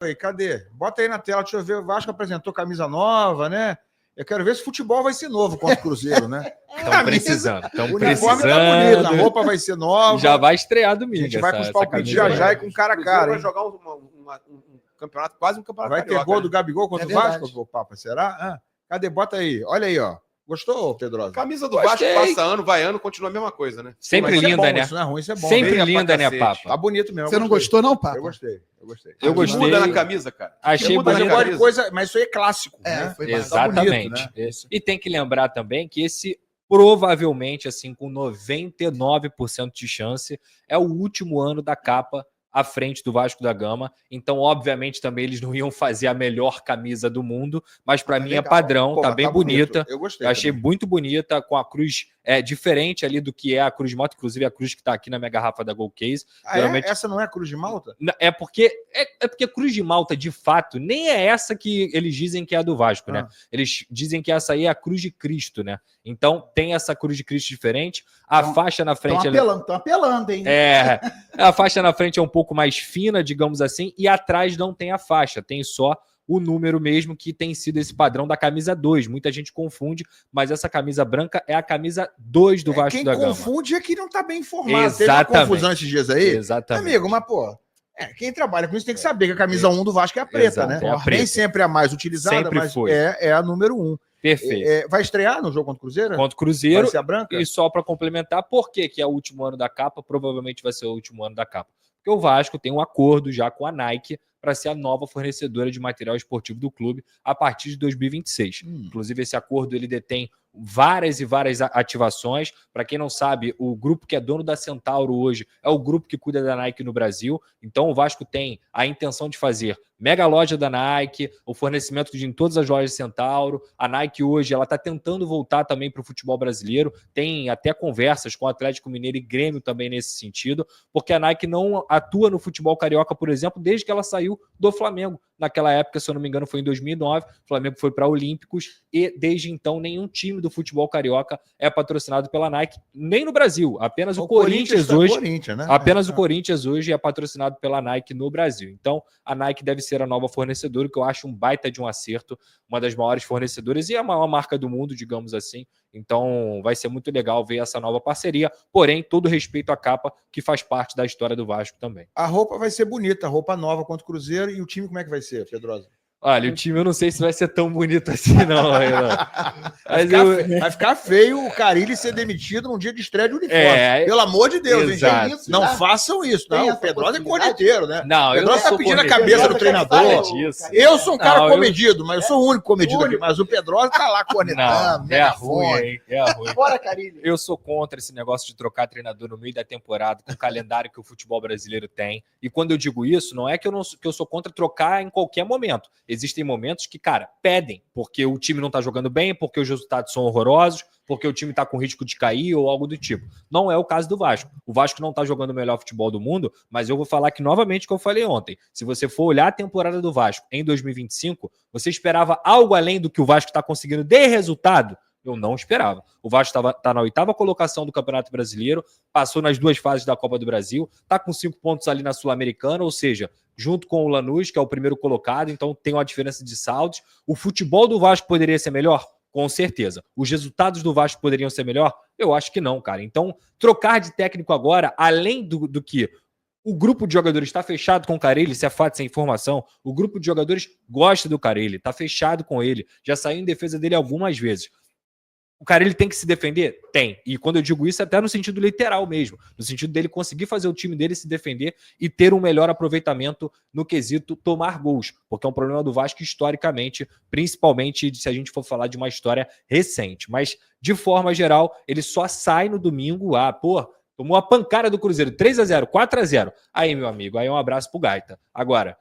aí, cadê? Bota aí na tela, deixa eu ver. O Vasco apresentou camisa nova, né? Eu quero ver se o futebol vai ser novo contra o Cruzeiro, né? Estão precisando. O uniforme tá bonito, a roupa vai ser nova. Já vai estrear A domingo. gente vai com os palpites já e com cara a cara. Vai jogar um campeonato, quase um campeonato Vai ter gol do Gabigol contra o verdade. Vasco, Papa? Será? Cadê? Bota aí. Olha aí, ó. Gostou, Pedrosa? Camisa do Vasco passa ano, vai ano, continua a mesma coisa, né? Sempre Mas isso é linda, bom, né? Isso não é ruim, isso é bom. Sempre Veia linda, pra né, cacete. Papa? Tá bonito mesmo. Você não gostou, não, Papa? Eu gostei. Eu gostei. Muda na camisa, cara. Achei Mas eu bonito. gosto de coisa, mas isso aí é clássico. É, Né? foi Exatamente. bonito, né? E tem que lembrar também que esse, provavelmente, assim, com 99% de chance, é o último ano da capa à frente do Vasco da Gama. Então, obviamente, também eles não iam fazer a melhor camisa do mundo, mas para mim é padrão, Pô, tá mas bem bonito. bonita. Eu gostei. Eu achei também. muito bonita, com a cruz diferente ali do que é a cruz de Malta, inclusive a cruz que tá aqui na minha garrafa da Gold Case. Geralmente... Essa não é a Cruz de Malta? É porque Cruz de Malta, de fato, nem é essa que eles dizem que é a do Vasco, né? Eles dizem que essa aí é a Cruz de Cristo, né? Então tem essa Cruz de Cristo diferente. A faixa na frente... Estão apelando, hein? A faixa na frente é um pouco mais fina, digamos assim, e atrás não tem a faixa, tem só o número mesmo, que tem sido esse padrão da camisa 2. Muita gente confunde, mas essa camisa branca é a camisa 2 do Vasco da Gama. Quem confunde é que não tá bem informado. Exatamente. Teve uma confusão esses dias aí. Exatamente. Amigo, mas pô, quem trabalha com isso tem que saber que a camisa 1 do Vasco é a preta, Exato, né? é a preta. Nem sempre é a mais utilizada, Sempre mas foi. é a número 1. Perfeito. Vai estrear no jogo contra o Cruzeiro? Contra o Cruzeiro. Vai ser a branca? E só para complementar, por que é o último ano da capa? Provavelmente vai ser o último ano da capa. Porque o Vasco tem um acordo já com a Nike para ser a nova fornecedora de material esportivo do clube a partir de 2026. Inclusive, esse acordo ele detém várias e várias ativações. Para quem não sabe, o grupo que é dono da Centauro hoje é o grupo que cuida da Nike no Brasil. Então, o Vasco tem a intenção de fazer mega loja da Nike, o fornecimento em todas as lojas Centauro. A Nike hoje ela está tentando voltar também para o futebol brasileiro. Tem até conversas com o Atlético Mineiro e Grêmio também nesse sentido, porque a Nike não atua no futebol carioca, por exemplo, desde que ela saiu do Flamengo. Naquela época, se eu não me engano, foi em 2009. O Flamengo foi para Olímpicos e, desde então, nenhum time do futebol carioca é patrocinado pela Nike, nem no Brasil. Apenas o Corinthians hoje. Né? Apenas o Corinthians hoje é patrocinado pela Nike no Brasil. Então, a Nike deve ser a nova fornecedora, que eu acho um baita de um acerto, uma das maiores fornecedoras e a maior marca do mundo, digamos assim. Então, vai ser muito legal ver essa nova parceria. Porém, todo respeito à capa, que faz parte da história do Vasco também. A roupa vai ser bonita, a roupa nova contra o Cruzeiro. E o time, como é que vai ser, Pedrosa? Olha, o time eu não sei se vai ser tão bonito assim, não. Vai ficar feio o Carille ser demitido num dia de estreia de uniforme. Pelo amor de Deus, exato. hein, gente? Não façam isso. Não, o Pedrosa é corneteiro, né? Não, o Pedrosa tá pedindo a cabeça do treinador. Eu sou um cara comedido, mas eu sou o único comedido aqui. Mas o Pedrosa tá lá cornetando. É ruim, hein? É ruim. Bora, Carille. Eu sou contra esse negócio de trocar treinador no meio da temporada, com o calendário que o futebol brasileiro tem. E quando eu digo isso, não é que eu sou contra trocar em qualquer momento. Existem momentos que, cara, pedem, porque o time não tá jogando bem, porque os resultados são horrorosos, porque o time tá com risco de cair ou algo do tipo. Não é o caso do Vasco. O Vasco não tá jogando o melhor futebol do mundo, mas eu vou falar aqui novamente o que eu falei ontem. Se você for olhar a temporada do Vasco em 2025, você esperava algo além do que o Vasco tá conseguindo de resultado? Eu não esperava. O Vasco tá na 8ª colocação do Campeonato Brasileiro, passou nas 2 fases da Copa do Brasil, tá com 5 pontos ali na Sul-Americana, ou seja, junto com o Lanús, que é o primeiro colocado, então tem uma diferença de saldos. O futebol do Vasco poderia ser melhor? Com certeza. Os resultados do Vasco poderiam ser melhor? Eu acho que não, cara. Então, trocar de técnico agora, além do que o grupo de jogadores está fechado com o Carille, isso é fato, sem informação. O grupo de jogadores gosta do Carille, está fechado com ele, já saiu em defesa dele algumas vezes. O Carille tem que se defender? Tem. E quando eu digo isso, é até no sentido literal mesmo. No sentido dele conseguir fazer o time dele se defender e ter um melhor aproveitamento no quesito tomar gols. Porque é um problema do Vasco historicamente, principalmente se a gente for falar de uma história recente. Mas, de forma geral, ele só sai no domingo. Tomou a pancada do Cruzeiro. 3-0, 4-0. Aí, meu amigo, aí um abraço pro Gaita. Agora,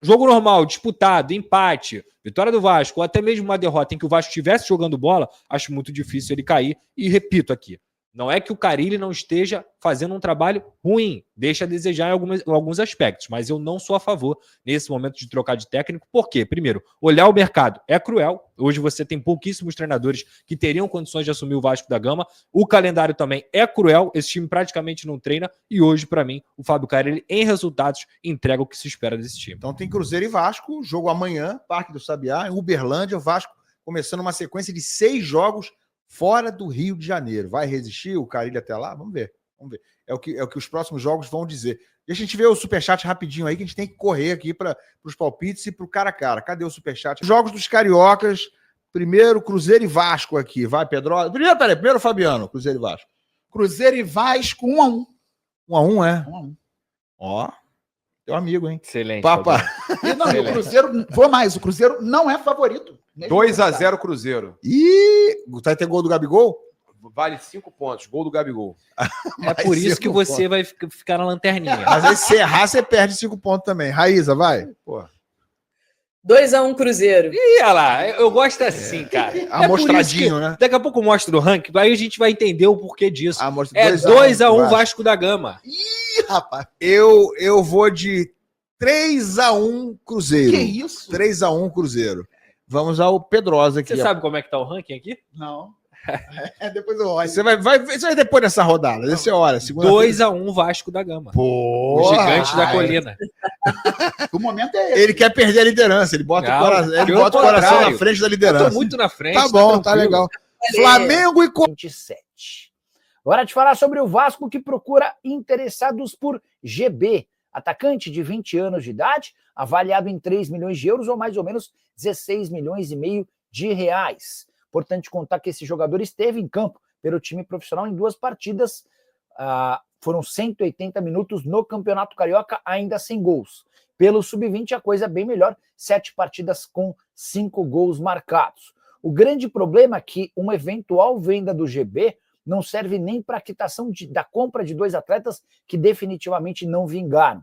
jogo normal, disputado, empate, vitória do Vasco, ou até mesmo uma derrota em que o Vasco estivesse jogando bola, acho muito difícil ele cair. E repito aqui, Não é que o Carille não esteja fazendo um trabalho ruim, deixa a desejar em alguns aspectos, mas eu não sou a favor nesse momento de trocar de técnico. Por quê? Primeiro, olhar o mercado é cruel. Hoje você tem pouquíssimos treinadores que teriam condições de assumir o Vasco da Gama. O calendário também é cruel, esse time praticamente não treina e hoje, para mim, o Fábio Carille, em resultados, entrega o que se espera desse time. Então tem Cruzeiro e Vasco, jogo amanhã, Parque do Sabiá, em Uberlândia, o Vasco começando uma sequência de 6 jogos fora do Rio de Janeiro. Vai resistir o Carille até lá? Vamos ver. É o que os próximos jogos vão dizer. Deixa a gente ver o superchat rapidinho aí, que a gente tem que correr aqui para os palpites e para o cara a cara. Cadê o superchat? Jogos dos cariocas. Primeiro, Cruzeiro e Vasco aqui. Vai, Pedro. Primeiro, Fabiano, Cruzeiro e Vasco. Cruzeiro e Vasco, 1-1. 1-1, é? 1-1. Ó, teu amigo, hein? Excelente. Papa. E não, o Cruzeiro, vou mais, o Cruzeiro não é favorito. 2-0 Cruzeiro. Ih, vai ter gol do Gabigol? Vale 5 pontos. Gol do Gabigol. É por isso que você vai ficar na lanterninha. Mas aí se errar, você perde 5 pontos também. Raíza, vai. Porra. 2-1 Cruzeiro. Ih, olha lá, eu gosto assim, cara. Amostradinho, né? Daqui a pouco eu mostro o ranking, aí a gente vai entender o porquê disso. É 2-1 Vasco da Gama. Ih, rapaz. Eu vou de 3-1 Cruzeiro. Que isso? 3-1 Cruzeiro. Vamos ao Pedrosa aqui. Você sabe como é que tá o ranking aqui? Não. Depois eu olho. Você vai depois dessa rodada. Desse hora. 2-1 Vasco da Gama. Pô, O gigante da colina. O momento é esse. Ele quer perder a liderança. Ele bota, o coração na frente da liderança. Eu tô muito na frente. Tá bom, tá legal. Flamengo e 27. Hora de falar sobre o Vasco, que procura interessados por GB, atacante de 20 anos de idade, avaliado em 3 milhões de euros ou mais ou menos 16 milhões e meio de reais. Importante contar que esse jogador esteve em campo pelo time profissional em 2 partidas, foram 180 minutos no Campeonato Carioca, ainda sem gols. Pelo Sub-20 a coisa é bem melhor, 7 partidas com 5 gols marcados. O grande problema é que uma eventual venda do GB não serve nem para a quitação da compra de 2 atletas que definitivamente não vingaram.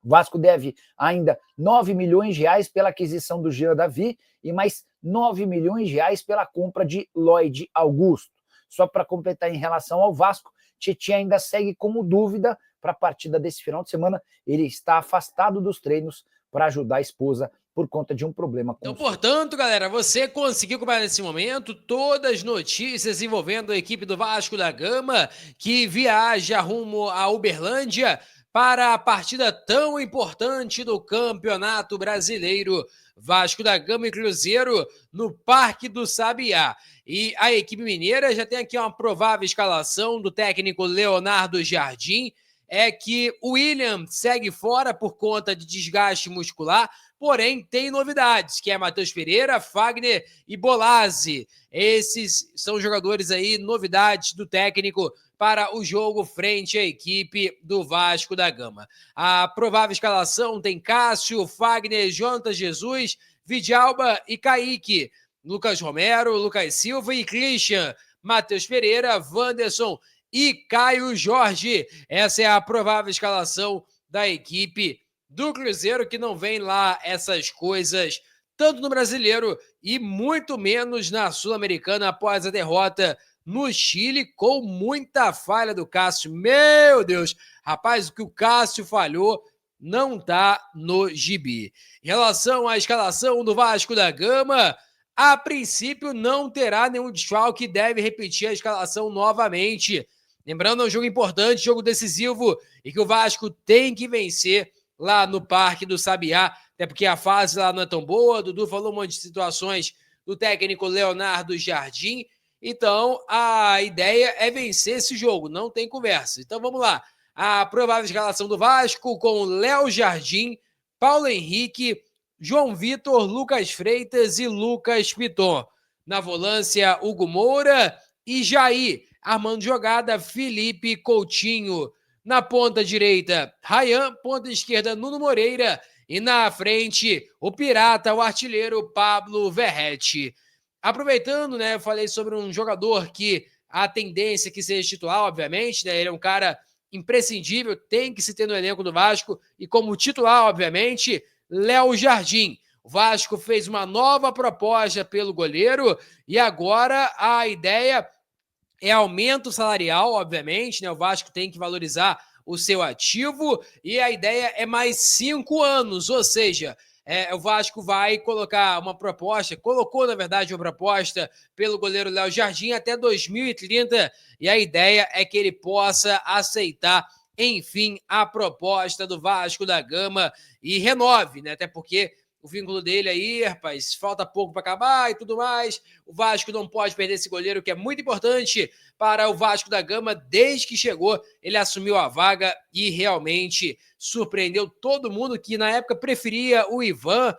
O Vasco deve ainda 9 milhões de reais pela aquisição do Jean Davi e mais 9 milhões de reais pela compra de Lloyd Augusto. Só para completar em relação ao Vasco, Tietchan ainda segue como dúvida para a partida desse final de semana. Ele está afastado dos treinos para ajudar a esposa por conta de um problema com Então, portanto, galera, você conseguiu acompanhar nesse momento todas as notícias envolvendo a equipe do Vasco da Gama, que viaja rumo a Uberlândia para a partida tão importante do Campeonato Brasileiro. Vasco da Gama e Cruzeiro no Parque do Sabiá. E a equipe mineira já tem aqui uma provável escalação do técnico Leonardo Jardim. É que o William segue fora por conta de desgaste muscular, porém tem novidades, que é Matheus Pereira, Fagner e Bolazzi. Esses são jogadores aí, novidades do técnico para o jogo frente à equipe do Vasco da Gama. A provável escalação tem Cássio, Fagner, Jonas Jesus, Vidalba e Kaique, Lucas Romero, Lucas Silva e Christian, Matheus Pereira, Wanderson e Caio Jorge. Essa é a provável escalação da equipe do Cruzeiro, que não vem lá essas coisas tanto no Brasileiro e muito menos na Sul-Americana após a derrota no Chile, com muita falha do Cássio. Meu Deus! Rapaz, o que o Cássio falhou não tá no gibi. Em relação à escalação do Vasco da Gama, a princípio não terá nenhum desfalque, deve repetir a escalação novamente. Lembrando, é um jogo importante, jogo decisivo, e que o Vasco tem que vencer lá no Parque do Sabiá, até porque a fase lá não é tão boa. Dudu falou um monte de situações do técnico Leonardo Jardim. Então, a ideia é vencer esse jogo, não tem conversa. Então, vamos lá. A provável escalação do Vasco com Léo Jardim, Paulo Henrique, João Vitor, Lucas Freitas e Lucas Piton. Na volância, Hugo Moura e Jair. Armando jogada, Felipe Coutinho. Na ponta direita, Ryan. Ponta esquerda, Nuno Moreira. E na frente, o pirata, o artilheiro, Pablo Verrete. Aproveitando, né, eu falei sobre um jogador que a tendência é que seja titular, obviamente, né, ele é um cara imprescindível, tem que se ter no elenco do Vasco, e como titular, obviamente, Léo Jardim. O Vasco fez uma nova proposta pelo goleiro, e agora a ideia é aumento salarial, obviamente, né? O Vasco tem que valorizar o seu ativo e a ideia é mais 5 anos, ou seja, o Vasco vai colocar uma proposta, colocou, na verdade, uma proposta pelo goleiro Léo Jardim até 2030 e a ideia é que ele possa aceitar, enfim, a proposta do Vasco da Gama e renove, né? Até porque o vínculo dele aí, rapaz, falta pouco para acabar e tudo mais. O Vasco não pode perder esse goleiro, que é muito importante para o Vasco da Gama. Desde que chegou, ele assumiu a vaga e realmente surpreendeu todo mundo que na época preferia o Ivan,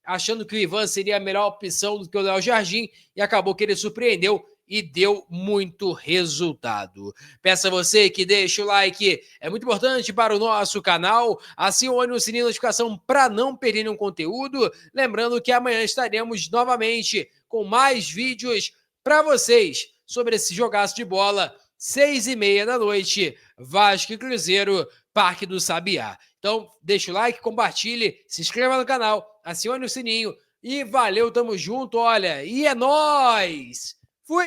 achando que o Ivan seria a melhor opção do que o Léo Jardim, e acabou que ele surpreendeu e deu muito resultado. Peço a você que deixe o like, é muito importante para o nosso canal, acione o sininho de notificação para não perder nenhum conteúdo, lembrando que amanhã estaremos novamente com mais vídeos para vocês sobre esse jogaço de bola, 6h30 da noite, Vasco e Cruzeiro, Parque do Sabiá. Então, deixa o like, compartilhe, se inscreva no canal, acione o sininho e valeu, tamo junto, olha, e é nóis!